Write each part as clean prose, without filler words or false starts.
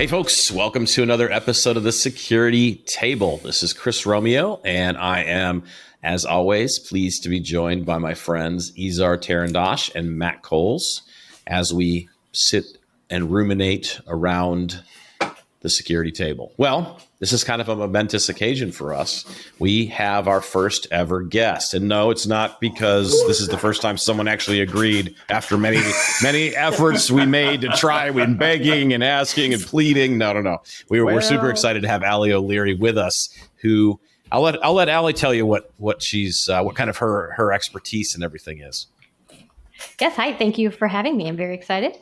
Hey folks, welcome to another episode of the Security Table. This is Chris Romeo, and I am, as always, pleased to be joined by my friends Izar Tarandosh and Matt Coles as we sit and ruminate around the security table. Well, this is kind of a momentous occasion for us. We have our first ever guest. And no, it's not because this is the first time someone actually agreed after many efforts we made to try and begging and asking and pleading. No. We're super excited to have Allie O'Leary with us, who I'll let Allie tell you what she's what kind of her expertise and everything is. Yes, hi. Thank you for having me. I'm very excited.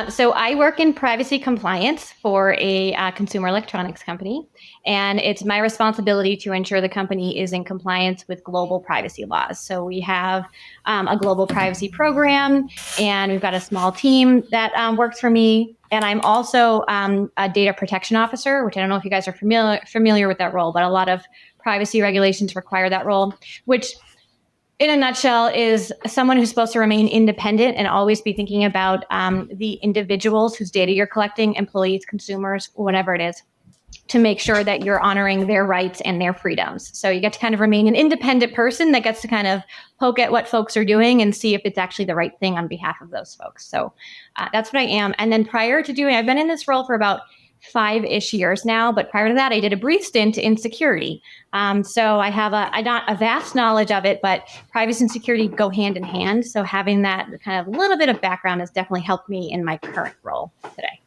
So I work in privacy compliance for a consumer electronics company, and it's my responsibility to ensure the company is in compliance with global privacy laws. So we have a global privacy program, and we've got a small team that works for me. And I'm also a data protection officer, which I don't know if you guys are familiar with that role, but a lot of privacy regulations require that role, which in a nutshell is someone who's supposed to remain independent and always be thinking about the individuals whose data you're collecting, employees, consumers, whatever it is, to make sure that you're honoring their rights and their freedoms. So you get to kind of remain an independent person that gets to kind of poke at what folks are doing and see if it's actually the right thing on behalf of those folks. So that's what I am. And then I've been in this role for about 5-ish years now, but prior to that, I did a brief stint in security. So I have not a vast knowledge of it, but privacy and security go hand in hand. So having that kind of little bit of background has definitely helped me in my current role today.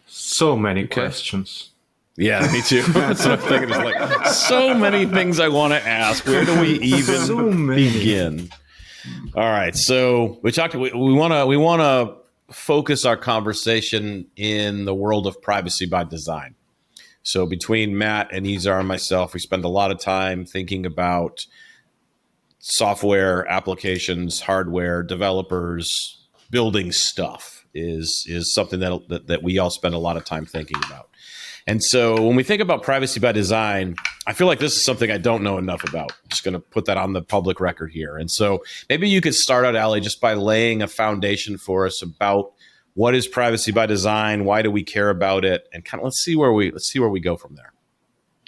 So many questions. Yeah, me too. That's what I'm thinking. Is like so many things I want to ask. Where do we even begin? All right, so we want to focus our conversation in the world of privacy by design. So between Matt and Izar and myself, we spend a lot of time thinking about software, applications, hardware, developers, building stuff is something that we all spend a lot of time thinking about. And so when we think about privacy by design, I feel like this is something I don't know enough about. I'm just going to put that on the public record here. And so maybe you could start out, Allie, just by laying a foundation for us about what is privacy by design, why do we care about it, and kind of let's see where we go from there.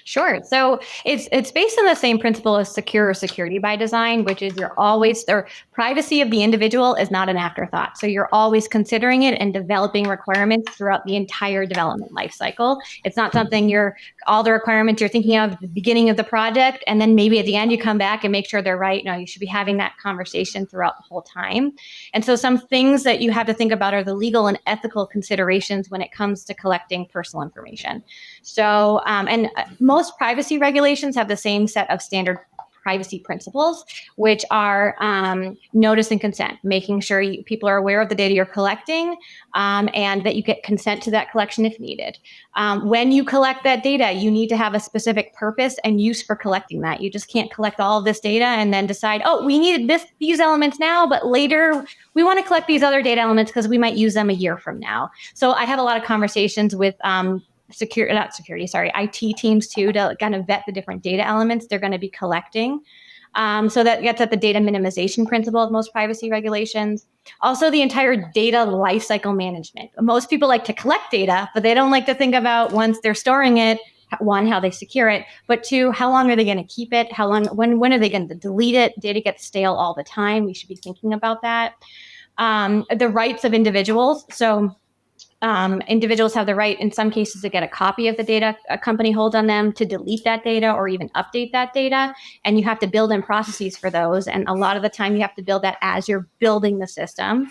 Sure. So it's based on the same principle as secure security by design, which is privacy of the individual is not an afterthought. So you're always considering it and developing requirements throughout the entire development lifecycle. It's not something all the requirements you're thinking of at the beginning of the project, and then maybe at the end you come back and make sure they're right. No, you should be having that conversation throughout the whole time. And so some things that you have to think about are the legal and ethical considerations when it comes to collecting personal information. So, most privacy regulations have the same set of standard privacy principles, which are notice and consent, making sure people are aware of the data you're collecting and that you get consent to that collection if needed. When you collect that data, you need to have a specific purpose and use for collecting that. You just can't collect all of this data and then decide, oh, we needed these elements now, but later we want to collect these other data elements because we might use them a year from now. So I have a lot of conversations with IT teams too, to kind of vet the different data elements they're going to be collecting. So that gets at the data minimization principle of most privacy regulations. Also, the entire data lifecycle management. Most people like to collect data, but they don't like to think about once they're storing it, one, how they secure it, but two, how long are they going to keep it? When are they going to delete it? Data gets stale all the time. We should be thinking about that. The rights of individuals. So individuals have the right, in some cases, to get a copy of the data a company holds on them, to delete that data or even update that data. And you have to build in processes for those. And a lot of the time you have to build that as you're building the system.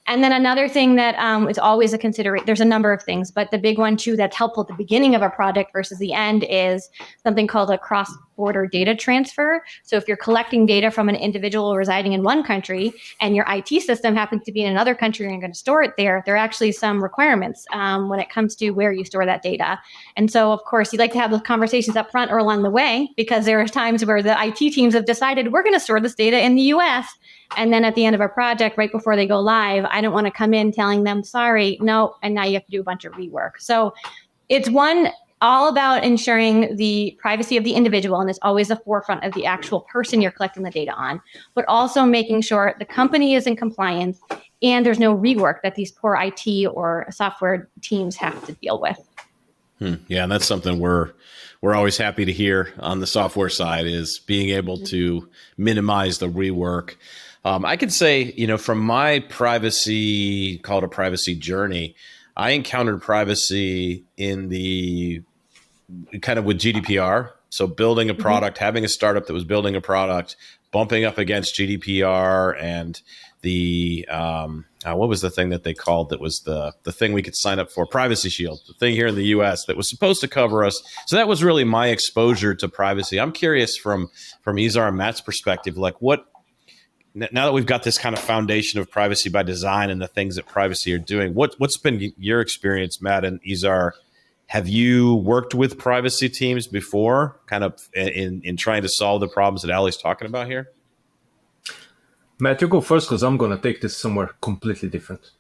And then another thing that is always a consideration, there's a number of things, but the big one too that's helpful at the beginning of a project versus the end is something called a cross-border data transfer. So if you're collecting data from an individual residing in one country and your IT system happens to be in another country and you're going to store it there are actually some requirements when it comes to where you store that data. And so, of course, you'd like to have those conversations up front or along the way, because there are times where the IT teams have decided we're going to store this data in the US. And then at the end of a project, right before they go live, I don't want to come in telling them, sorry, no, and now you have to do a bunch of rework. So it's all about ensuring the privacy of the individual, and it's always the forefront of the actual person you're collecting the data on, but also making sure the company is in compliance and there's no rework that these poor IT or software teams have to deal with. Yeah, and that's something we're always happy to hear on the software side, is being able to minimize the rework. I could say, from my privacy, call it a privacy journey, I encountered privacy in the kind of with GDPR. So building a product, having a startup that was building a product, bumping up against GDPR and the what was the thing that they called that was the thing we could sign up for? Privacy Shield, the thing here in the US that was supposed to cover us. So that was really my exposure to privacy. I'm curious from Izar and Matt's perspective, like now that we've got this kind of foundation of privacy by design and the things that privacy are doing, what's been your experience, Matt and Izar? Have you worked with privacy teams before, kind of in trying to solve the problems that Ali's talking about here? Matt, you go first because I'm going to take this somewhere completely different.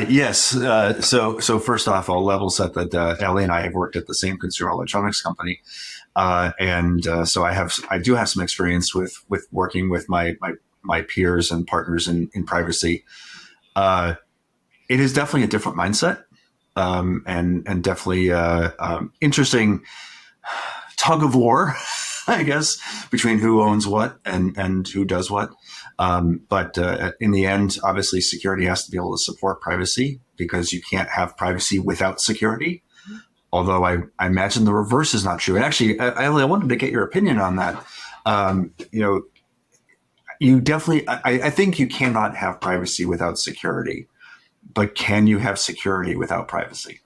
Yes. So first off, I'll level set that Ali and I have worked at the same consumer electronics company, and so I do have some experience with working with my peers and partners in privacy. It is definitely a different mindset, and definitely interesting tug of war, I guess, between who owns what and who does what. But in the end, obviously, security has to be able to support privacy, because you can't have privacy without security. Although I imagine the reverse is not true. And actually, I wanted to get your opinion on that. You definitely, I think you cannot have privacy without security. But can you have security without privacy?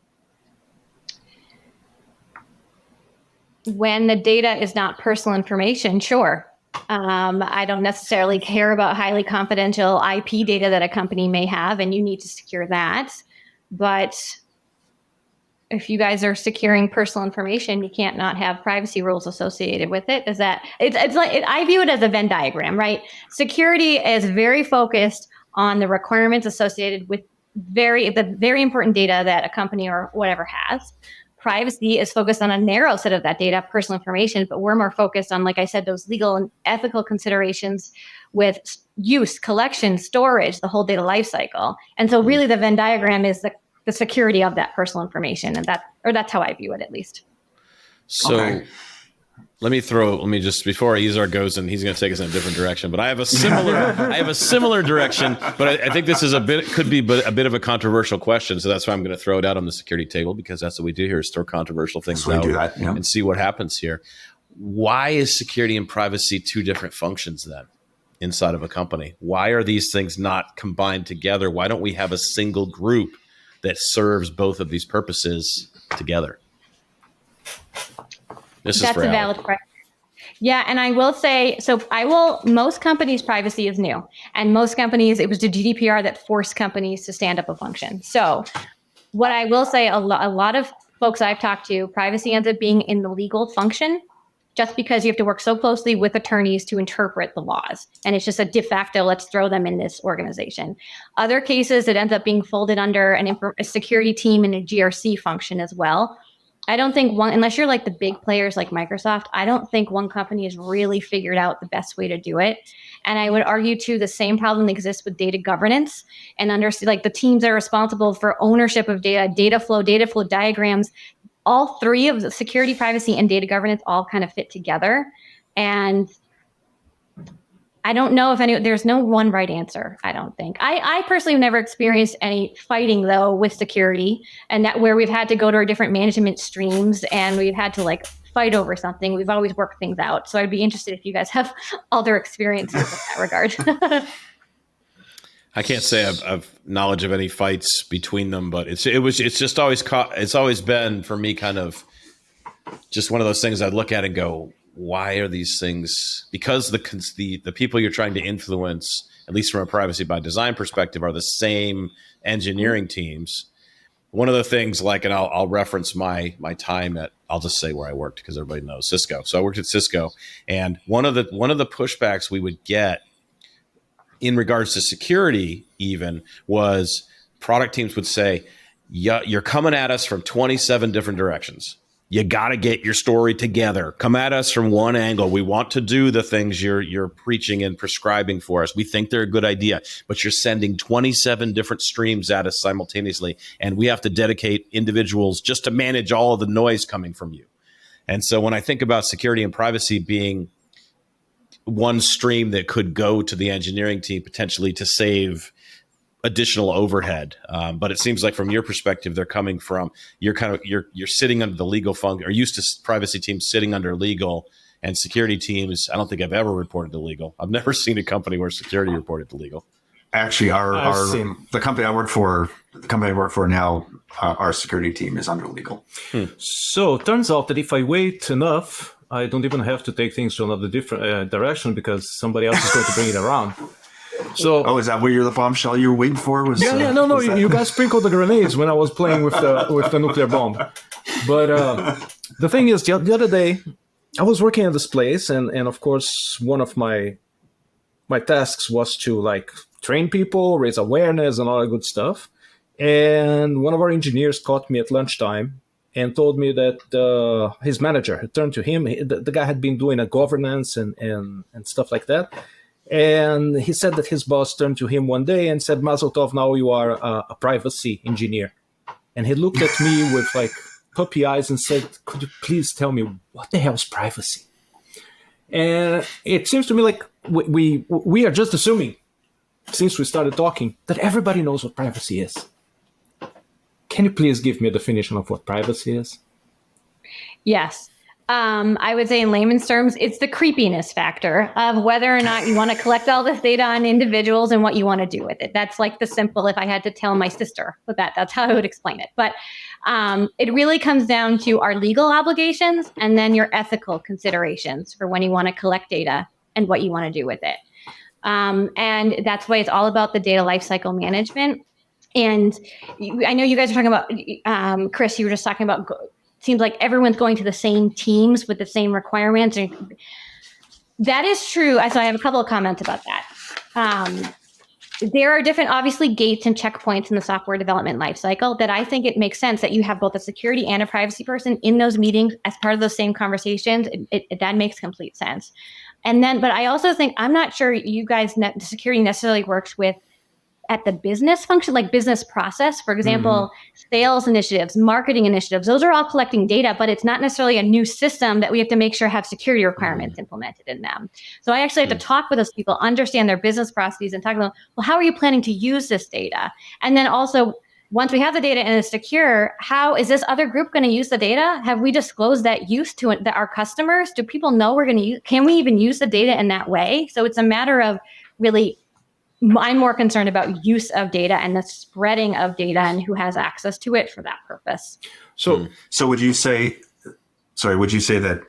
When the data is not personal information, sure. I don't necessarily care about highly confidential IP data that a company may have, and you need to secure that. But if you guys are securing personal information, you can't not have privacy rules associated with it. Is that it's like I view it as a Venn diagram, right? Security is very focused on the requirements associated with the very important data that a company or whatever has. Privacy is focused on a narrow set of that data, personal information, but we're more focused on, like I said, those legal and ethical considerations with use, collection, storage, the whole data lifecycle. And so really the Venn diagram is the security of that personal information. And that's how I view it, at least. So okay. Let me just, before Izar goes, and he's going to take us in a different direction, but I have a similar direction, but I think this is could be a bit of a controversial question. So that's why I'm going to throw it out on the security table, because that's what we do here, is throw controversial things out and see what happens here. Why is security and privacy two different functions then inside of a company? Why are these things not combined together? Why don't we have a single group that serves both of these purposes together? That's a valid question. Yeah, and I will say, most companies' privacy is new. And most companies, it was the GDPR that forced companies to stand up a function. So what I will say, a lot of folks I've talked to, privacy ends up being in the legal function, just because you have to work so closely with attorneys to interpret the laws. And it's just a de facto, let's throw them in this organization. Other cases, it ends up being folded under a security team and a GRC function as well. I don't think unless you're like the big players like Microsoft, I don't think one company has really figured out the best way to do it. And I would argue too, the same problem exists with data governance and like the teams that are responsible for ownership of data flow diagrams. All three of the security, privacy, and data governance all kind of fit together. And I don't know if there's no one right answer, I don't think. I personally have never experienced any fighting, though, with security, and that where we've had to go to our different management streams and we've had to fight over something. We've always worked things out. So I'd be interested if you guys have other experiences in that regard. I can't say I've knowledge of any fights between them, but it's always been for me kind of just one of those things I'd look at and go, why are these things? Because the people you're trying to influence, at least from a privacy by design perspective, are the same engineering teams. One of the things, and I'll reference my time at, I'll just say where I worked because everybody knows, Cisco. So I worked at Cisco, and one of the pushbacks we would get in regards to security even was product teams would say, yeah, you're coming at us from 27 different directions. You got to get your story together. Come at us from one angle. We want to do the things you're preaching and prescribing for us. We think they're a good idea, but you're sending 27 different streams at us simultaneously, and we have to dedicate individuals just to manage all of the noise coming from you. And so when I think about security and privacy being one stream that could go to the engineering team potentially to save additional overhead, but it seems like from your perspective, they're coming from you're sitting under the legal function, or used to privacy teams sitting under legal, and security teams. I don't think I've ever reported to legal. I've never seen a company where security reported to legal. Actually, the company I work for now, our security team is under legal. So it turns out that if I wait enough, I don't even have to take things to another different direction because somebody else is going to bring it around. So, is that where you're the bombshell you were waiting for? No. You guys sprinkled the grenades when I was playing with the nuclear bomb. But the thing is, the other day, I was working at this place, and of course, one of my tasks was to train people, raise awareness, and all that good stuff. And one of our engineers caught me at lunchtime and told me that his manager had turned to him. The guy had been doing a governance and stuff like that. And he said that his boss turned to him one day and said, Mazel Tov, now you are a privacy engineer. And he looked at me with puppy eyes and said, could you please tell me what the hell is privacy? And it seems to me like we are just assuming, since we started talking, that everybody knows what privacy is. Can you please give me a definition of what privacy is? Yes. I would say in layman's terms, it's the creepiness factor of whether or not you want to collect all this data on individuals and what you want to do with it. That's like the simple, if I had to tell my sister that's how I would explain it. But it really comes down to our legal obligations and then your ethical considerations for when you want to collect data and what you want to do with it. And that's why it's all about the data lifecycle management. And I know you guys are talking about, Chris, you were just talking about, seems like everyone's going to the same teams with the same requirements. That is true. So I have a couple of comments about that. There are different, obviously, gates and checkpoints in the software development lifecycle that I think it makes sense that you have both a security and a privacy person in those meetings as part of those same conversations. That makes complete sense. And then, but I also think, I'm not sure you guys, security necessarily works with at the business function, like business process, for example, sales initiatives, marketing initiatives, those are all collecting data, but it's not necessarily a new system that we have to make sure have security requirements implemented in them. So I actually have to talk with those people, understand their business processes and talk to them, well, how are you planning to use this data? And then also, once we have the data and it's secure, how is this other group going to use the data? Have we disclosed that use to our customers? Do people know we're going to use, can we even use the data in that way? So it's a matter of really, I'm more concerned about use of data and the spreading of data and who has access to it for that purpose. So would you say that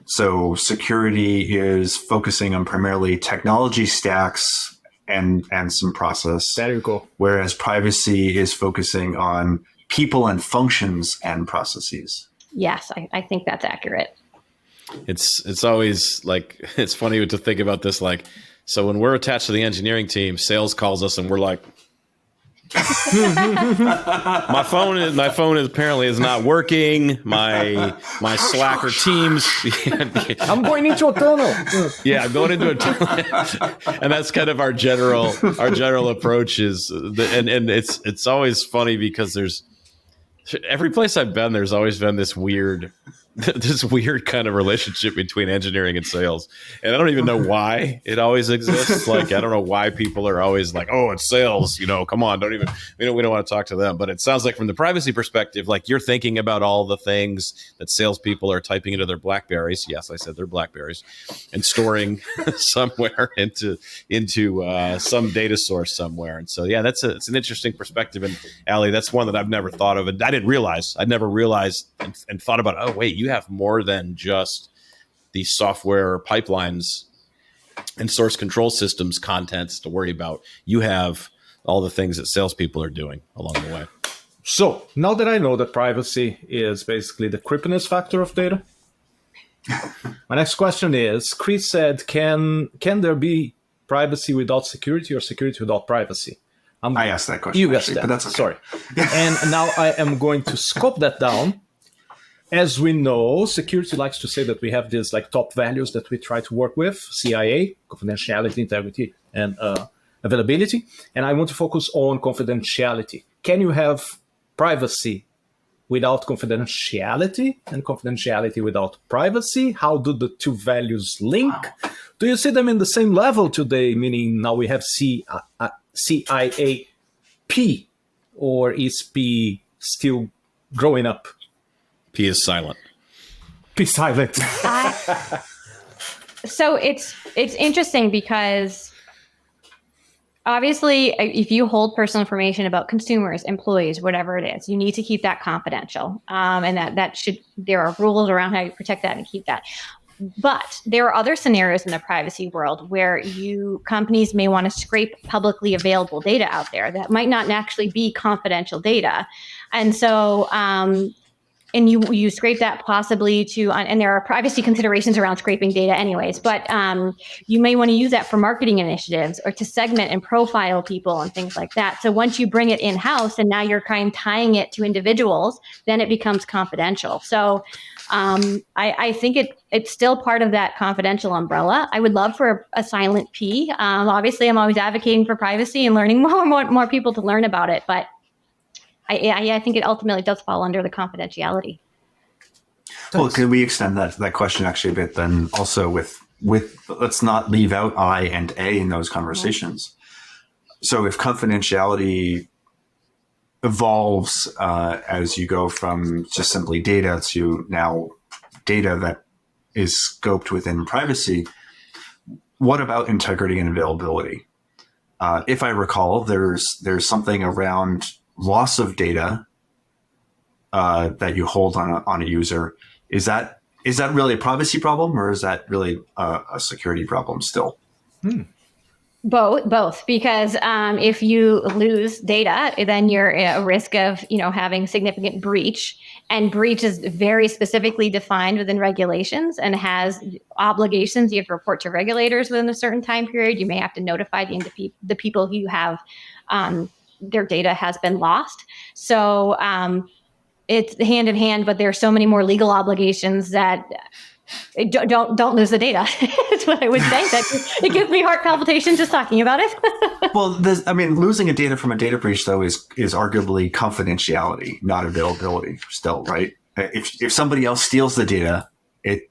security is focusing on primarily technology stacks and some process? There you go. Whereas privacy is focusing on people and functions and processes. Yes, I think that's accurate. It's always it's funny to think about this so when we're attached to the engineering team, sales calls us and we're like, my phone is apparently not working. My Slack or Teams. I'm going into a tunnel. Yeah, I'm going into a tunnel. And that's kind of our general approach is, and it's always funny because there's every place I've been, there's always been this weird kind of relationship between engineering and sales. And I don't even know why it always exists. I don't know why people are always like, oh, it's sales, come on, we don't want to talk to them. But it sounds like from the privacy perspective, you're thinking about all the things that salespeople are typing into their BlackBerries. Yes, I said they're BlackBerries, and storing somewhere into some data source somewhere. And so, yeah, it's an interesting perspective. And Allie, that's one that I've never thought of. And I never realized and thought about, oh, wait, you have more than just the software pipelines and source control systems contents to worry about. You have all the things that salespeople are doing along the way. So now that I know that privacy is basically the creepiness factor of data, my next question is, Chris said, can there be privacy without security or security without privacy? I asked that question. You asked that. But that's okay. Sorry. And now I am going to scope that down. as we know, security likes to say that we have these like top values that we try to work with: CIA, confidentiality, integrity, and availability. And I want to focus on confidentiality. Can you have privacy without confidentiality and confidentiality without privacy? How do the two values link? Do you see them in the same level today, meaning now we have CIAP, or is P still growing up? P is silent. P silent. So it's interesting because obviously, if you hold personal information about consumers, employees, whatever it is, you need to keep that confidential. And there are rules around how you protect that and keep that. But there are other scenarios in the privacy world where companies may want to scrape publicly available data out there that might not actually be confidential data. And so, and you scrape that possibly and there are privacy considerations around scraping data anyways, but you may want to use that for marketing initiatives or to segment and profile people and things like that. So once you bring it in-house and now you're kind of tying it to individuals, then it becomes confidential. So I think it's still part of that confidential umbrella. I would love for a silent P. Obviously, I'm always advocating for privacy and learning more people to learn about it, but I think it ultimately does fall under the confidentiality. Well, can we extend that question actually a bit then also with let's not leave out I and A in those conversations. So if confidentiality evolves as you go from just simply data to now data that is scoped within privacy, what about integrity and availability? If I recall, there's something around loss of data that you hold on a user. Is that really a privacy problem, or is that really a security problem still? Both, because if you lose data, then you're at a risk of having significant breach, and breach is very specifically defined within regulations and has obligations. You have to report to regulators within a certain time period. You may have to notify the people who have their data has been lost. So it's hand in hand, but there are so many more legal obligations that don't lose the data. That's what I would say. It gives me heart palpitations just talking about it. Well, losing a data from a data breach though is arguably confidentiality, not availability. Still, right? If somebody else steals the data,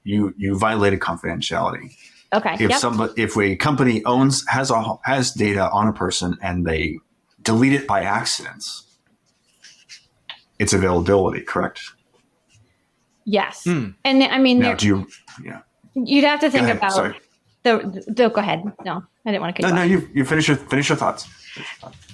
you violated confidentiality. Okay. If a company has data on a person and they delete it by accidents, it's availability, correct? Yes. And I mean, now, you'd have to think about Sorry. go ahead. No, I didn't want to cut you off. You finish your thoughts.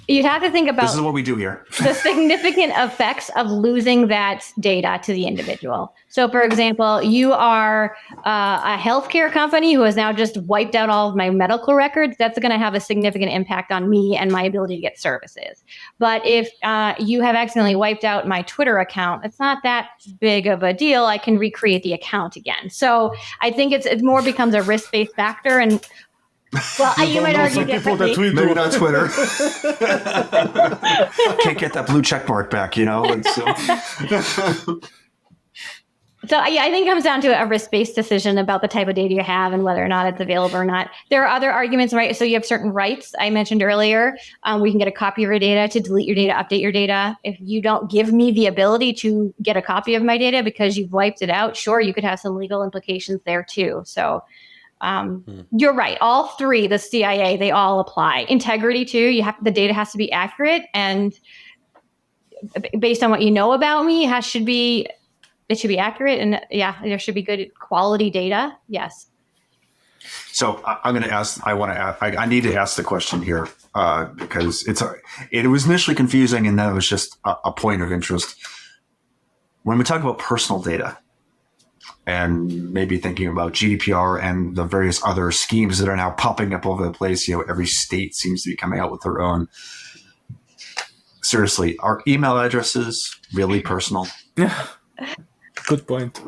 You'd have to think about this is what we do here. the significant effects of losing that data to the individual. So, for example, you are a healthcare company who has now just wiped out all of my medical records. That's going to have a significant impact on me and my ability to get services. But if you have accidentally wiped out my Twitter account, it's not that big of a deal. I can recreate the account again. So I think it more becomes a risk-based factor. And well, you might argue differently. Maybe not Twitter. Can't get that blue check mark back, So I think it comes down to a risk-based decision about the type of data you have and whether or not it's available or not. There are other arguments, right? So you have certain rights. I mentioned earlier, we can get a copy of your data, to delete your data, update your data. If you don't give me the ability to get a copy of my data because you've wiped it out, sure, you could have some legal implications there too. So you're right. All three, the CIA, they all apply. Integrity too. The data has to be accurate, and based on what you know about me, it should be accurate, and there should be good quality data. Yes. So I'm going to ask. I need to ask the question here because it was initially confusing, and then it was just a point of interest. When we talk about personal data, and maybe thinking about GDPR and the various other schemes that are now popping up over the place, every state seems to be coming out with their own. Seriously, are email addresses really personal? Yeah. Good point.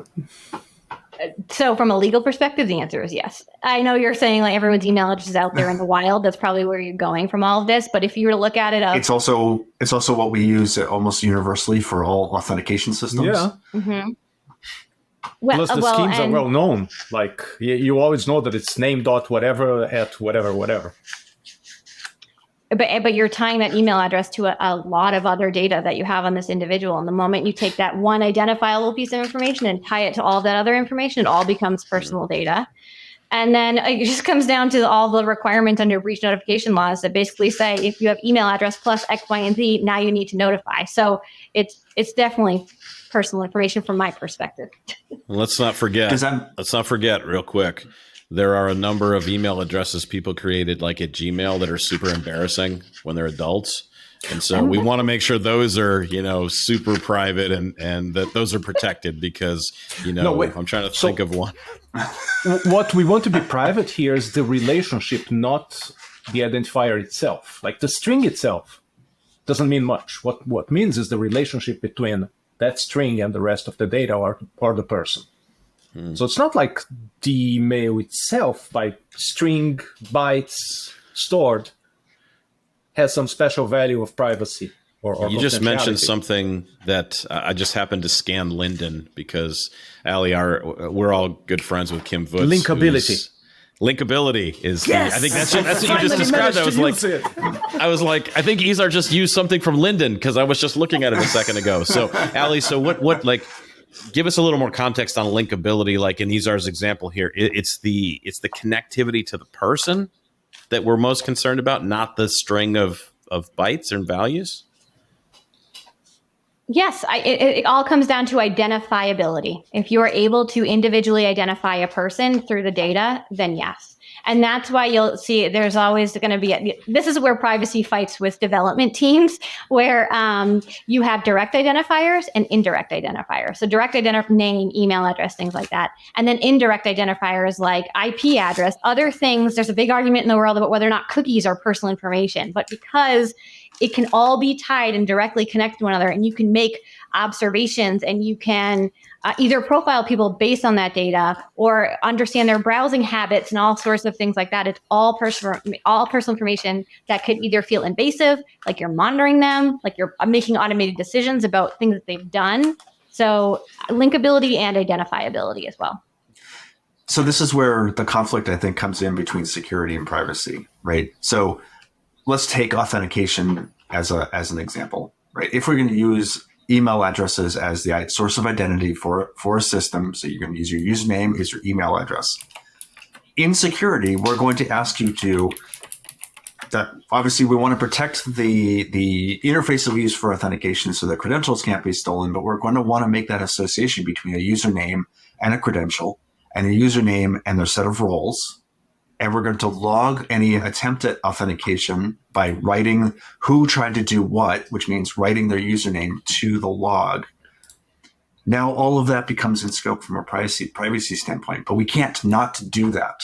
So from a legal perspective, the answer is yes. I know you're saying like everyone's email address is out there in the wild. That's probably where you're going from all of this. But if you were to look at it, it's also what we use almost universally for all authentication systems. Yeah. Mm-hmm. Plus, the schemes are well known. Like you always know that it's name dot whatever at whatever. But you're tying that email address to a lot of other data that you have on this individual. And the moment you take that one identifiable piece of information and tie it to all that other information, it all becomes personal data. And then it just comes down to all the requirements under breach notification laws that basically say if you have email address plus X, Y, and Z, now you need to notify. So it's definitely personal information from my perspective. Let's not forget real quick. There are a number of email addresses people created like at Gmail that are super embarrassing when they're adults. And so we want to make sure those are, super private and that those are protected because, I'm trying to think of one. What we want to be private here is the relationship, not the identifier itself. Like the string itself doesn't mean much. What means is the relationship between that string and the rest of the data or the person. So it's not like the email itself, by string bytes stored, has some special value of privacy. Or you just mentioned something that I just happened to scan Linden because Ali, we're all good friends with Kim Vutz. Linkability is. Yes! I think that's what you just described. I was like, I think Izar just used something from Linden because I was just looking at it a second ago. So Ali, what like? Give us a little more context on linkability, like in Izar's example here. It's the connectivity to the person that we're most concerned about, not the string of bytes and values. Yes, it all comes down to identifiability. If you are able to individually identify a person through the data, then yes. And that's why you'll see there's always going to be, this is where privacy fights with development teams, where you have direct identifiers and indirect identifiers. So direct name, email address, things like that. And then indirect identifiers like IP address, other things. There's a big argument in the world about whether or not cookies are personal information. But because it can all be tied and directly connected to one another, and you can make observations and you can either profile people based on that data or understand their browsing habits and all sorts of things like that. It's all personal information that could either feel invasive, like you're monitoring them, like you're making automated decisions about things that they've done. So linkability and identifiability as well. So this is where the conflict, I think, comes in between security and privacy, right? So let's take authentication as an example, right? If we're going to use email addresses as the source of identity for a system, so you're going to use your username is your email address. In security, we're going to ask you that obviously we want to protect the interface that we use for authentication so that credentials can't be stolen, but we're going to want to make that association between a username and a credential and a username and their set of roles. And we're going to log any attempt at authentication by writing who tried to do what, which means writing their username to the log. Now all of that becomes in scope from a privacy standpoint, but we can't not do that,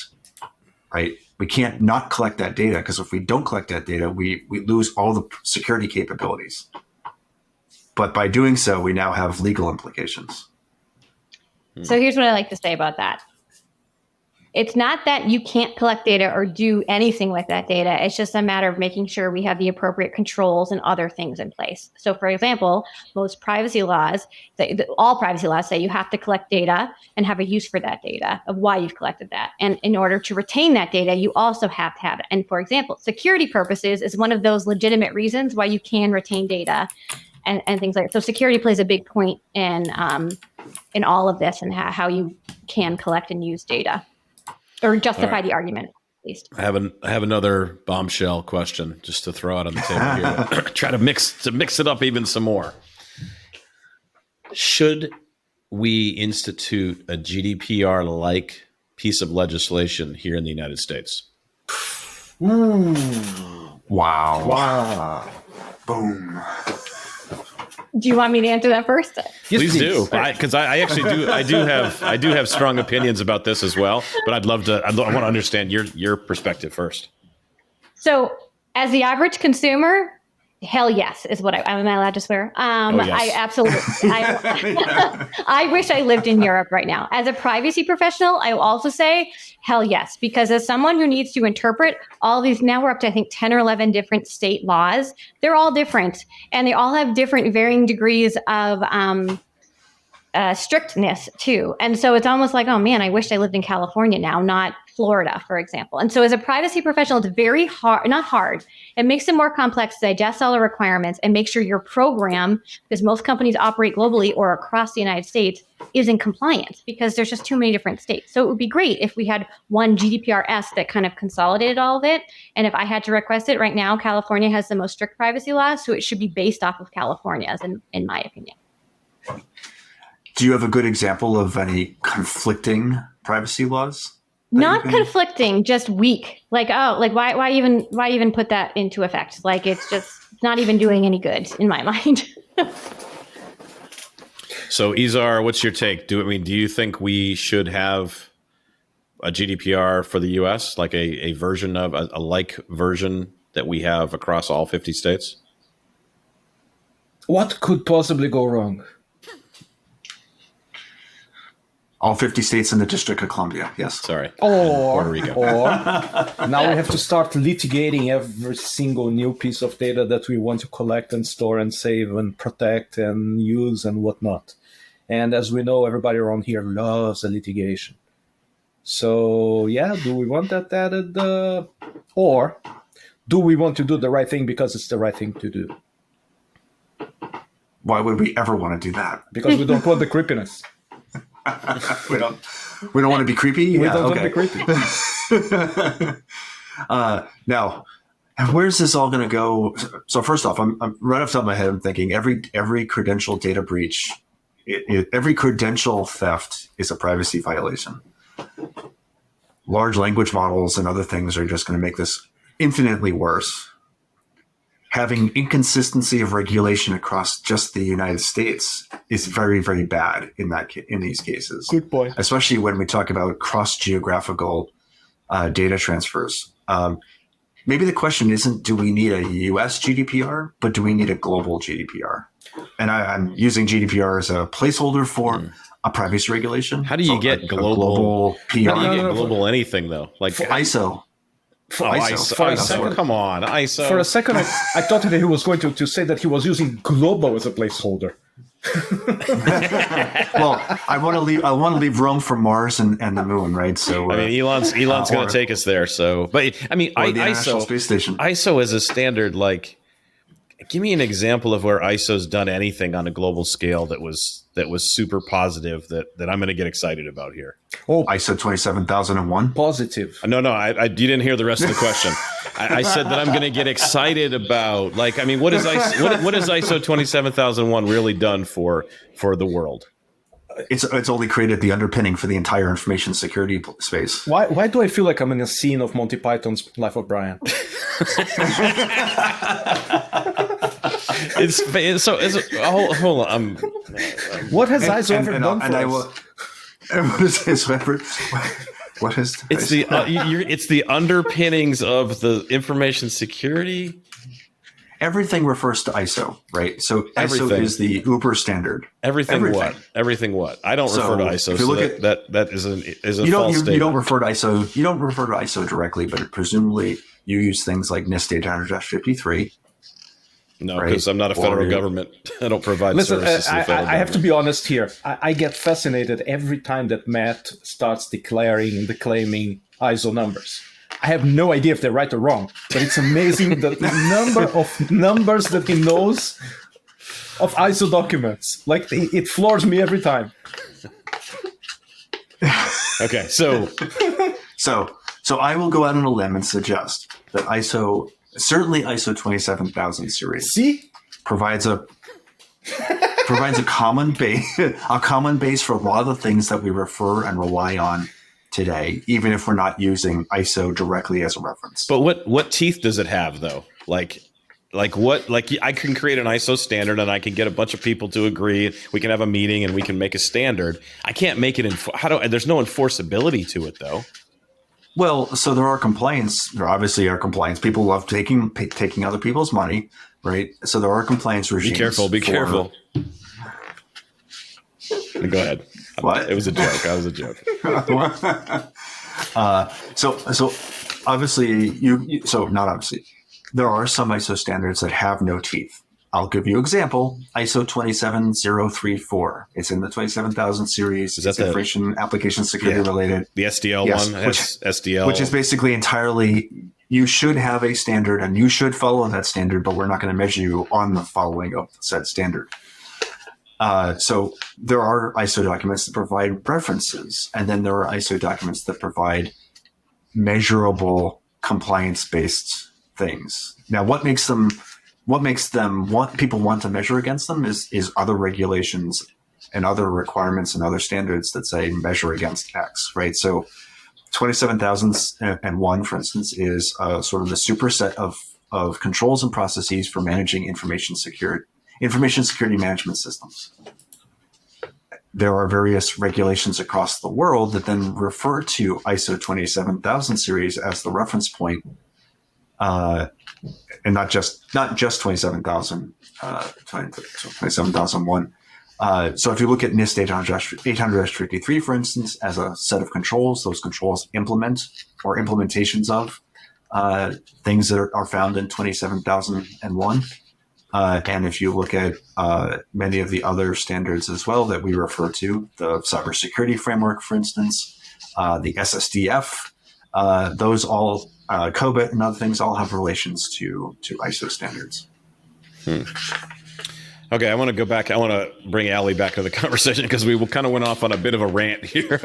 right? We can't not collect that data because if we don't collect that data, we lose all the security capabilities. But by doing so, we now have legal implications. So here's what I like to say about that. It's not that you can't collect data or do anything with that data. It's just a matter of making sure we have the appropriate controls and other things in place. So, for example, most privacy laws, all privacy laws say you have to collect data and have a use for that data of why you've collected that. And in order to retain that data, you also have to have it. And for example, security purposes is one of those legitimate reasons why you can retain data and things like that. So security plays a big point in all of this and how you can collect and use data. Or justify the argument, at least. I have another bombshell question just to throw out on the table here. Try to mix it up even some more. Should we institute a GDPR-like piece of legislation here in the United States? Ooh. Wow. Boom. Do you want me to answer that first? Please do, because I actually do. I do have strong opinions about this as well. But I want to understand your perspective first. So, as the average consumer, hell yes is what am I allowed to swear? Yes. I absolutely. I wish I lived in Europe right now. As a privacy professional, I will also say hell yes, because as someone who needs to interpret all these, now we're up to I think 10 or 11 different state laws. They're all different, and they all have different varying degrees of strictness too. And so it's almost like, oh man, I wish I lived in California now, not Florida, for example. And so as a privacy professional, it's very hard, not hard. It makes it more complex to digest all the requirements and make sure your program, because most companies operate globally or across the United States, is in compliance because there's just too many different states. So it would be great if we had one GDPR-S that kind of consolidated all of it. And if I had to request it right now, California has the most strict privacy laws, so it should be based off of California's, in my opinion. Do you have a good example of any conflicting privacy laws? Not conflicting, just weak. Like, oh, like why even put that into effect? Like it's not even doing any good in my mind. So Izar, what's your take? Do you think we should have a GDPR for the US, like a version of a like version that we have across all 50 states? What could possibly go wrong? All 50 states and the District of Columbia, yes. Sorry. Or Puerto Rico. Or now we have to start litigating every single new piece of data that we want to collect and store and save and protect and use and whatnot. And as we know, everybody around here loves the litigation. So yeah, do we want that added? Or do we want to do the right thing because it's the right thing to do? Why would we ever want to do that? Because we don't want the creepiness. we don't want to be creepy. We don't want to be creepy. Now, where's this all going to go? So first off, I'm right off the top of my head, I'm thinking every credential data breach, every credential theft is a privacy violation. Large language models and other things are just going to make this infinitely worse. Having inconsistency of regulation across just the United States is very, very bad in these cases. Good point. Especially when we talk about cross-geographical data transfers. Maybe the question isn't, do we need a US GDPR, but do we need a global GDPR? And I'm using GDPR as a placeholder for a privacy regulation. How do you get global PR? How do you get global anything though? Like ISO. ISO. Come on, ISO. For a second, I thought that he was going to say that he was using global as a placeholder. Well, I want to leave Rome for Mars and the moon, right? So I mean, Elon's going to take us there. So, but I mean, the International Space Station. ISO is a standard. Like, give me an example of where ISO's done anything on a global scale that was super positive that I'm going to get excited about here. Oh, ISO 27001. Positive. No, you didn't hear the rest of the question. I said that I'm going to get excited about, like, I mean, what is ISO 27001 really done for the world? It's only created the underpinning for the entire information security space. Why do I feel like I'm in a scene of Monty Python's Life of Brian? Hold on. What has ISO ever done for us? What is it's the underpinnings of the information security. Everything refers to ISO, right? So Everything. ISO is the Uber standard. Everything what? Everything what? I don't refer to ISO. If you look that is a false statement. You don't refer to ISO. You don't refer to ISO directly, but presumably you use things like NIST 800-53. No, because I'm not a federal government. I don't provide services to the federal government. I have to be honest here. I get fascinated every time that Matt starts claiming ISO numbers. I have no idea if they're right or wrong, but it's amazing the number of numbers that he knows of ISO documents. Like, it floors me every time. Okay, so I will go out on a limb and suggest that certainly ISO 27000 series provides a common base for a lot of the things that we refer and rely on today, even if we're not using ISO directly as a reference. But what teeth does it have though? Like what? Like I can create an ISO standard and I can get a bunch of people to agree. We can have a meeting and we can make a standard. I can't make it there's no enforceability to it though. Well, so there are complaints. There obviously are complaints. People love taking other people's money, right? So there are complaints regimes. Be careful. Go ahead. What? It was a joke. I was a joke. So obviously not obviously. There are some ISO standards that have no teeth. I'll give you an example. ISO 27034. It's in the 27000 series. Is that it's information application security related. The SDL Yes, one? which, SDL. Which is basically entirely, you should have a standard and you should follow that standard, but we're not going to measure you on the following of said standard. So there are ISO documents that provide references, and then there are ISO documents that provide measurable compliance-based things. Now, what makes people want to measure against them is other regulations and other requirements and other standards that say measure against X, right? So 27001, for instance, is sort of the superset of controls and processes for managing information security management systems. There are various regulations across the world that then refer to ISO 27000 series as the reference point, and not just 27000, 27001. So if you look at NIST 800-53, for instance, as a set of controls, those controls implement or implementations of things that are found in 27001. And if you look at many of the other standards as well that we refer to, the cybersecurity framework, for instance, the SSDF, those all, COBIT and other things all have relations to ISO standards. Okay, I want to go back. I want to bring Allie back to the conversation because we kind of went off on a bit of a rant here.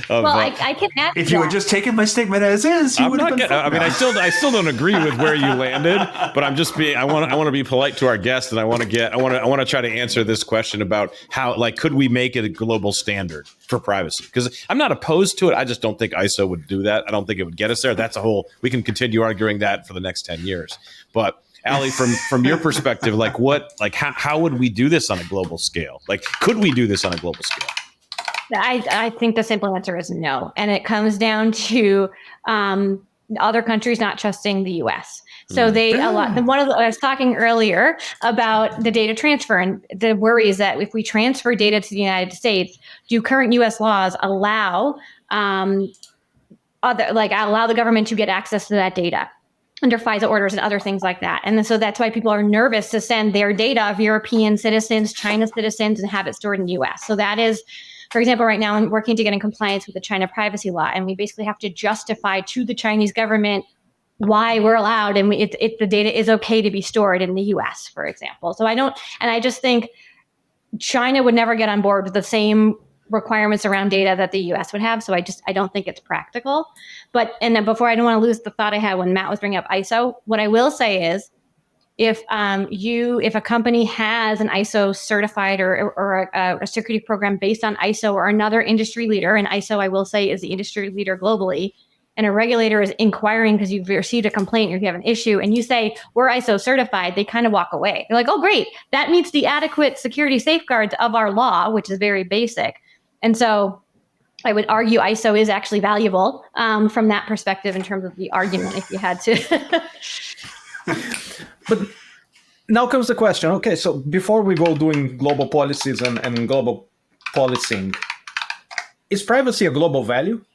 I can add. If you had just taken my statement as is, you would have been. I still don't agree with where you landed, but I'm just being. I want to be polite to our guest, and I want to try to answer this question about how, like, could we make it a global standard for privacy? Because I'm not opposed to it. I just don't think ISO would do that. I don't think it would get us there. That's a whole. We can continue arguing that for the next 10 years, but. Allie, from your perspective, how would we do this on a global scale? Like, could we do this on a global scale? I think the simple answer is no. And it comes down to other countries not trusting the US. So I was talking earlier about the data transfer and the worry is that if we transfer data to the United States, do current US laws allow the government to get access to that data under FISA orders and other things like that. And so that's why people are nervous to send their data of European citizens, China citizens, and have it stored in the US. So that is, for example, right now I'm working to get in compliance with the China privacy law, and we basically have to justify to the Chinese government why we're allowed and the data is okay to be stored in the US, for example. So I just think China would never get on board with the same requirements around data that the US would have. So I don't think it's practical. And then before, I don't want to lose the thought I had when Matt was bringing up ISO, what I will say is if a company has an ISO certified or a security program based on ISO or another industry leader, and ISO, I will say, is the industry leader globally, and a regulator is inquiring because you've received a complaint or you have an issue, and you say, we're ISO certified, they kind of walk away. They're like, oh, great. That meets the adequate security safeguards of our law, which is very basic. And so I would argue ISO is actually valuable from that perspective in terms of the argument, if you had to. But now comes the question. Okay, so before we go doing global policies and global policing, is privacy a global value?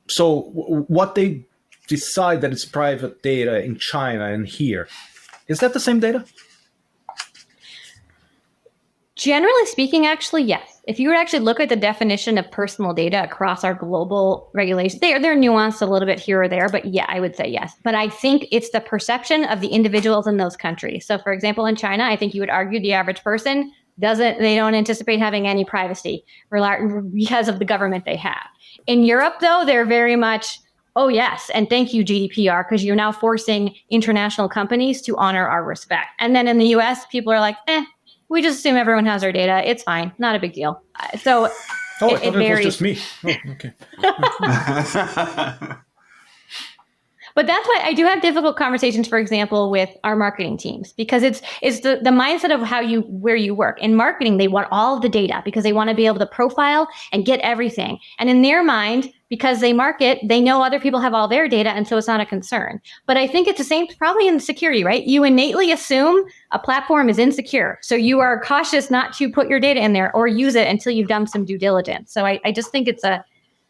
So what they decide that it's private data in China and here, is that the same data? Generally speaking, actually, yes. If you were to actually look at the definition of personal data across our global regulations, they're nuanced a little bit here or there, but yeah, I would say yes. But I think it's the perception of the individuals in those countries. So for example, in China, I think you would argue the average person they don't anticipate having any privacy because of the government they have. In Europe, though, they're very much, oh yes, and thank you GDPR, because you're now forcing international companies to honor our respect. And then in the US, people are like, we just assume everyone has our data. It's fine. Not a big deal. So it varies. Was just me. Oh, okay. But that's why I do have difficult conversations, for example, with our marketing teams, because it's the mindset of where you work. In marketing, they want all of the data because they want to be able to profile and get everything. And in their mind, because they market, they know other people have all their data, and so it's not a concern. But I think it's the same probably in security, right? You innately assume a platform is insecure. So you are cautious not to put your data in there or use it until you've done some due diligence. So I just think it's a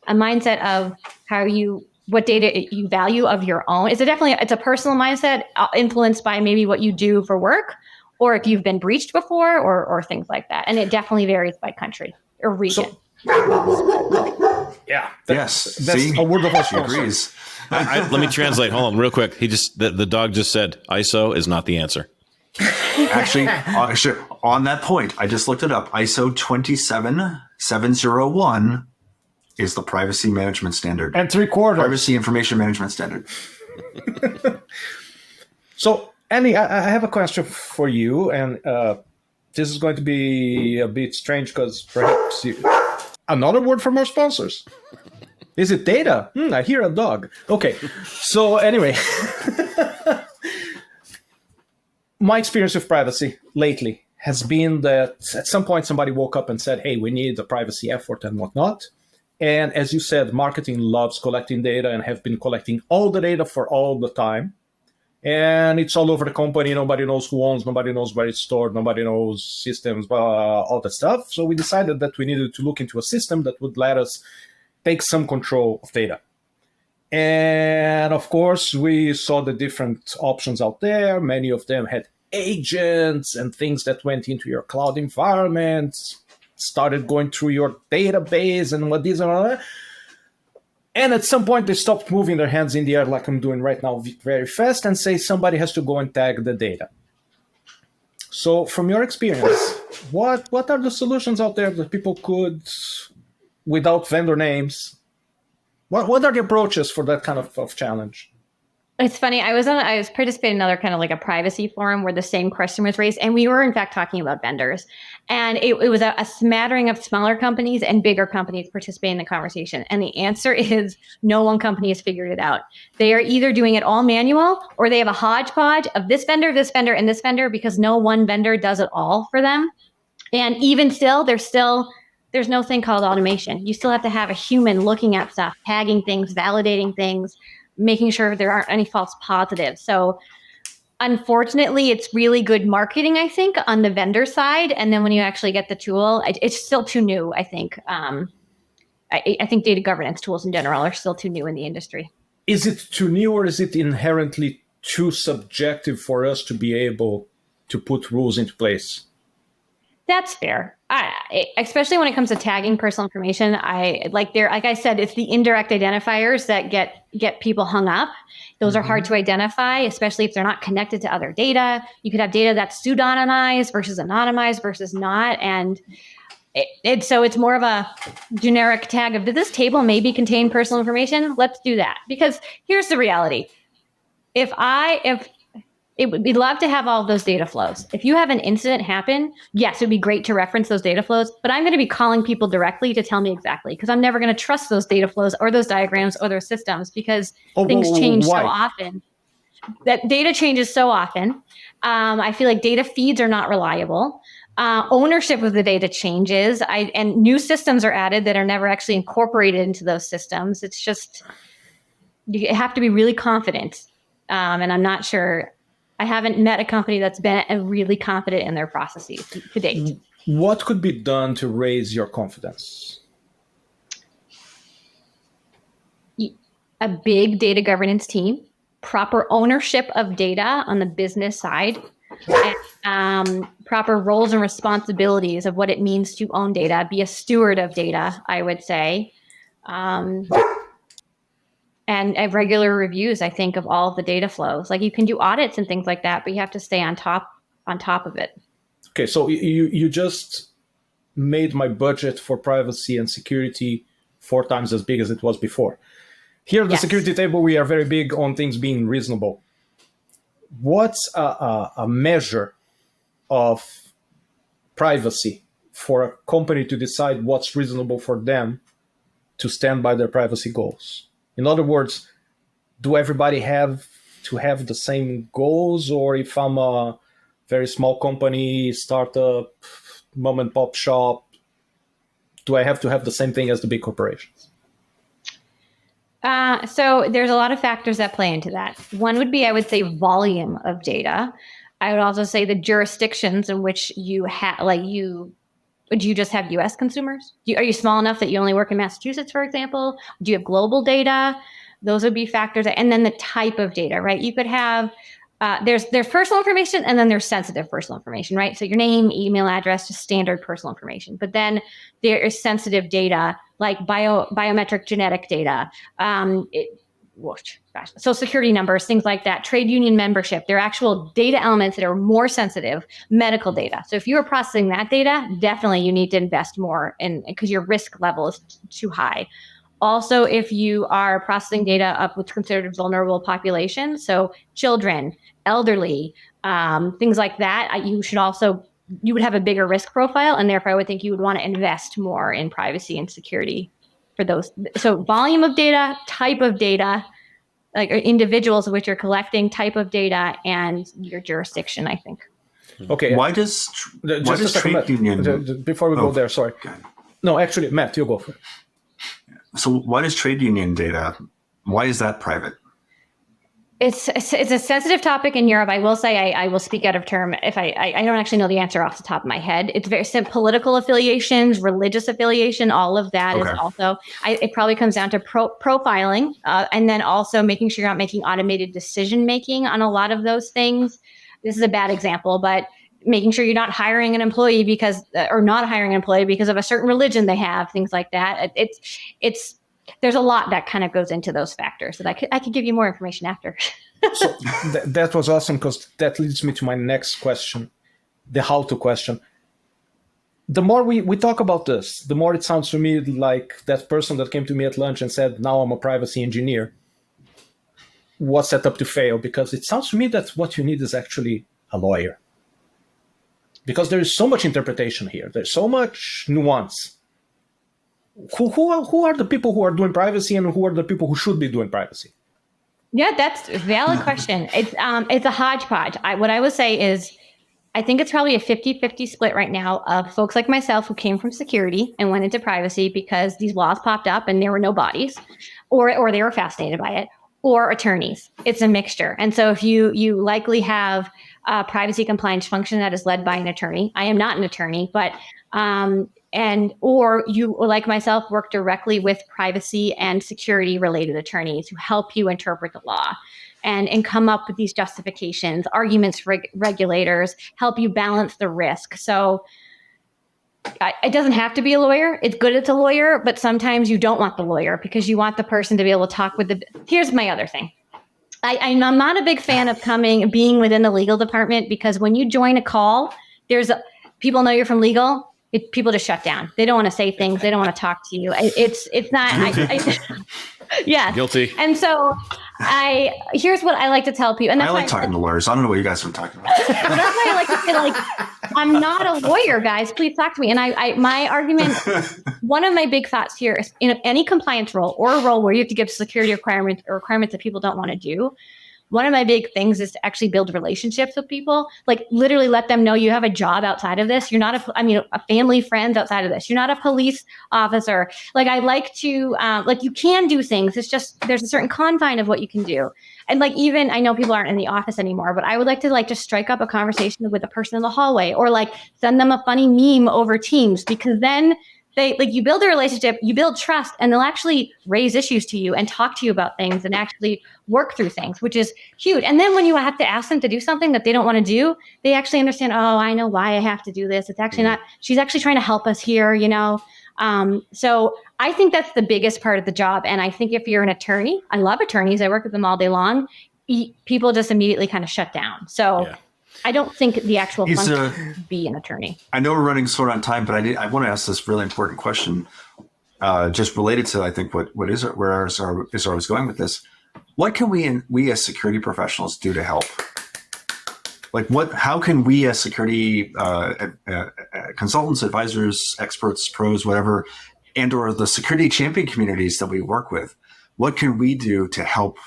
mindset of how you what data you value of your own. It's a personal mindset influenced by maybe what you do for work, or if you've been breached before, or things like that. And it definitely varies by country or region. Yeah. Yes. That's See? a word of our She sponsor. agrees. Let me translate. Hold on, real quick. The dog just said ISO is not the answer. Actually, on that point, I just looked it up. ISO 27701 is the privacy management standard. And 3/4. Privacy information management standard. So, Annie, I have a question for you, and this is going to be a bit strange because perhaps another word from our sponsors. Is it data? I hear a dog. Okay, so anyway, my experience with privacy lately has been that at some point somebody woke up and said, hey, we need a privacy effort and whatnot. And as you said, marketing loves collecting data and have been collecting all the data for all the time. And it's all over the company. Nobody knows who owns, nobody knows where it's stored, nobody knows systems, all that stuff. So we decided that we needed to look into a system that would let us take some control of data. And of course, we saw the different options out there. Many of them had agents and things that went into your cloud environment, started going through your database and what these and all that. And at some point, they stopped moving their hands in the air like I'm doing right now very fast and say somebody has to go and tag the data. So from your experience, what are the solutions out there that people could, without vendor names, what are the approaches for that kind of challenge? It's funny. I was participating in another kind of like a privacy forum where the same question was raised, and we were in fact talking about vendors. And it was a smattering of smaller companies and bigger companies participating in the conversation. And the answer is no one company has figured it out. They are either doing it all manual, or they have a hodgepodge of this vendor, and this vendor, because no one vendor does it all for them. And even still, there's no thing called automation. You still have to have a human looking at stuff, tagging things, validating things, making sure there aren't any false positives. So unfortunately, it's really good marketing, I think, on the vendor side. And then when you actually get the tool, it's still too new, I think. I think data governance tools in general are still too new in the industry. Is it too new, or is it inherently too subjective for us to be able to put rules into place? That's fair. Especially when it comes to tagging personal information, like I said, it's the indirect identifiers that get people hung up. Those are hard to identify, especially if they're not connected to other data. You could have data that's pseudonymized versus anonymized versus not, and so it's more of a generic tag of, did this table maybe contain personal information? Let's do that. Because here's the reality: we'd love to have all of those data flows. If you have an incident happen, yes, it'd be great to reference those data flows, but I'm going to be calling people directly to tell me exactly, because I'm never going to trust those data flows or those diagrams or those systems, because things change so often. That data changes so often. I feel like data feeds are not reliable. Ownership of the data changes, and new systems are added that are never actually incorporated into those systems. It's just, you have to be really confident. And I'm not sure. I haven't met a company that's been really confident in their processes to date. What could be done to raise your confidence? A big data governance team, proper ownership of data on the business side, and proper roles and responsibilities of what it means to own data, be a steward of data, I would say. And regular reviews, I think, of all of the data flows. Like, you can do audits and things like that, but you have to stay on top of it. Okay, so you just made my budget for privacy and security 4 times as big as it was before. Here at the security table, we are very big on things being reasonable. What's a measure of privacy for a company to decide what's reasonable for them to stand by their privacy goals? In other words, do everybody have to have the same goals? Or if I'm a very small company, startup, mom and pop shop, do I have to have the same thing as the big corporations? So there's a lot of factors that play into that. One would be, I would say, volume of data. I would also say the jurisdictions in which you have, do you just have U.S. consumers? Are you small enough that you only work in Massachusetts, for example? Do you have global data? Those would be factors. And then the type of data, right? You could have, there's personal information and then there's sensitive personal information, right? So your name, email address, just standard personal information. But then there is sensitive data like biometric genetic data, Social security numbers, things like that, trade union membership. There are actual data elements that are more sensitive, medical data. So if you are processing that data, definitely you need to invest more in because your risk level is too high. Also, if you are processing data of what's considered vulnerable population, so children, elderly, things like that, you would have a bigger risk profile, and therefore I would think you would want to invest more in privacy and security for those. So volume of data, type of data, like individuals of which you're collecting, type of data, and your jurisdiction, I think. Okay. Why does trade union... Before we go there, sorry. No, actually, Matt, you go for it. So why does trade union data, why is that private? It's a sensitive topic in Europe. I will say I will speak out of term if I don't actually know the answer off the top of my head. It's very simple. Political affiliations, religious affiliation, all of that is also, it probably comes down to profiling and then also making sure you're not making automated decision making on a lot of those things. This is a bad example, but making sure you're not hiring an employee because of a certain religion they have, things like that. There's a lot that kind of goes into those factors that I could give you more information after. So that was awesome because that leads me to my next question, the how-to question. The more we talk about this, the more it sounds to me like that person that came to me at lunch and said, now I'm a privacy engineer, was set up to fail, because it sounds to me that what you need is actually a lawyer. Because there is so much interpretation here. There's so much nuance. Who are the people who are doing privacy and who are the people who should be doing privacy? Yeah, that's a valid question. It's a hodgepodge. What I would say is I think it's probably a 50-50 split right now of folks like myself who came from security and went into privacy because these laws popped up and there were no bodies, or they were fascinated by it, or attorneys. It's a mixture. And so if you likely have a privacy compliance function that is led by an attorney. I am not an attorney, but or you, like myself, work directly with privacy and security related attorneys who help you interpret the law and come up with these justifications, arguments for regulators, help you balance the risk. So it doesn't have to be a lawyer. It's good it's a lawyer, but sometimes you don't want the lawyer because you want the person to be able to talk with Here's my other thing. I'm not a big fan of being within the legal department because when you join a call, people know you're from legal. People just shut down. They don't want to say things. They don't want to talk to you. It's not. Yeah. Guilty. And so here's what I like to tell people. And I like talking to lawyers. I don't know what you guys are talking about. That's why I like to say, I'm not a lawyer, guys. Please talk to me. And my argument, one of my big thoughts here is in any compliance role or a role where you have to give security requirements that people don't want to do. One of my big things is to actually build relationships with people, like literally let them know you have a job outside of this. You're not a family, friends outside of this. You're not a police officer. Like I like to, you can do things. It's just, there's a certain confine of what you can do. And even, I know people aren't in the office anymore, but I would like to just strike up a conversation with a person in the hallway or send them a funny meme over Teams, because then you build a relationship, you build trust, and they'll actually raise issues to you and talk to you about things and actually work through things, which is huge. And then when you have to ask them to do something that they don't want to do, they actually understand, oh, I know why I have to do this. It's actually not, she's actually trying to help us here, So I think that's the biggest part of the job. And I think if you're an attorney, I love attorneys. I work with them all day long. People just immediately kind of shut down. So yeah. I don't think the actual function would be an attorney. I know we're running short on time, but I want to ask this really important question, just related to, I think, where Israel was going with this. What can we as security professionals do to help? How can we as security consultants, advisors, experts, pros, whatever, and/or the security champion communities that we work with, what can we do to help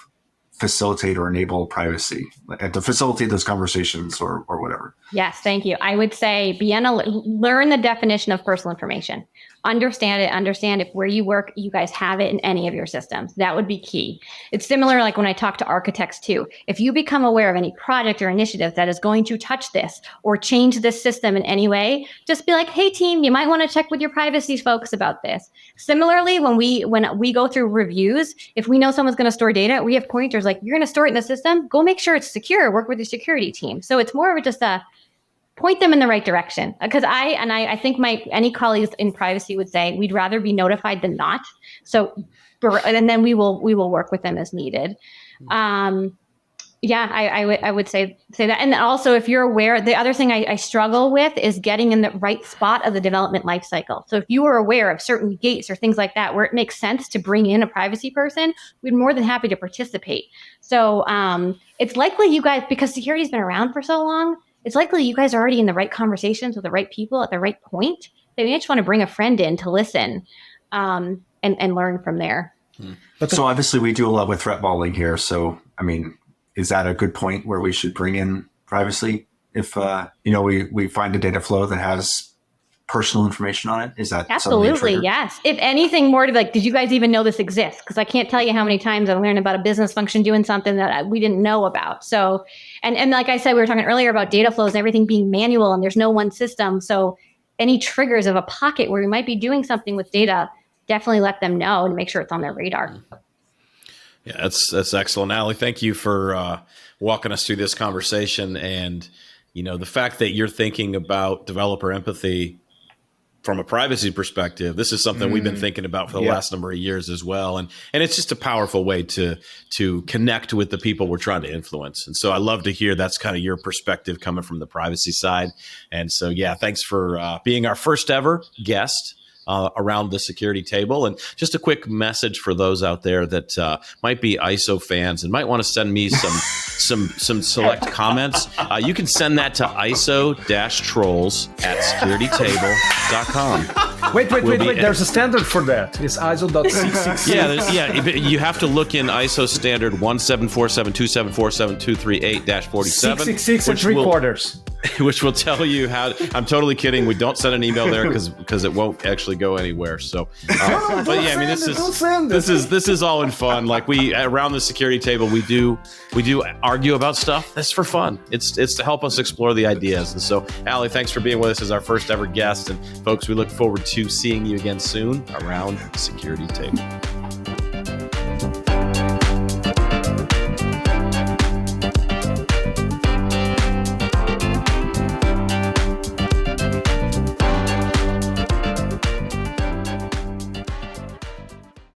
facilitate or enable privacy and to facilitate those conversations or whatever? Yes, thank you. I would say learn the definition of personal information. Understand it. Understand if where you work, you guys have it in any of your systems. That would be key. It's similar like when I talk to architects too. If you become aware of any project or initiative that is going to touch this or change this system in any way, just be like, hey team, you might want to check with your privacy folks about this. Similarly, when we go through reviews, if we know someone's going to store data, we have pointers like, you're going to store it in the system, go make sure it's secure, work with your security team. So it's more of just a point them in the right direction. Because I think any colleagues in privacy would say we'd rather be notified than not. So, and then we will work with them as needed. I would say that. And also, if you're aware, the other thing I struggle with is getting in the right spot of the development lifecycle. So if you are aware of certain gates or things like that where it makes sense to bring in a privacy person, we'd more than happy to participate. So it's likely you guys, because security's been around for so long, it's likely you guys are already in the right conversations with the right people at the right point. They may just want to bring a friend in to listen and learn from there. So obviously we do a lot with threat modeling here. So, I mean, is that a good point where we should bring in privacy? If, we find a data flow that has personal information on it, is that absolutely yes? If anything more to like, did you guys even know this exists? Because I can't tell you how many times I've learned about a business function doing something that we didn't know about. So, and like I said, we were talking earlier about data flows and everything being manual, and there's no one system. So, any triggers of a pocket where we might be doing something with data, definitely let them know and make sure it's on their radar. Yeah, that's excellent, Allie. Thank you for walking us through this conversation, and the fact that you're thinking about developer empathy from a privacy perspective. This is something we've been thinking about for the last number of years as well. And it's just a powerful way to connect with the people we're trying to influence. And so I love to hear that's kind of your perspective coming from the privacy side. And so, thanks for being our first ever guest around the security table. And just a quick message for those out there that might be ISO fans and might want to send me some select comments. You can send that to iso-trolls@securitytable.com. Wait. There's a standard for that. It's ISO.666. You have to look in ISO standard 17472747238-47. 666 and 3/4. Which will tell you how. I'm totally kidding. We don't send an email there because it won't actually go anywhere. So, but yeah, I mean, this is all in fun. Like around the security table, we do argue about stuff. That's for fun. It's to help us explore the ideas. And so, Allie, thanks for being with us as our first ever guest. And folks, we look forward to seeing you again soon around the security table.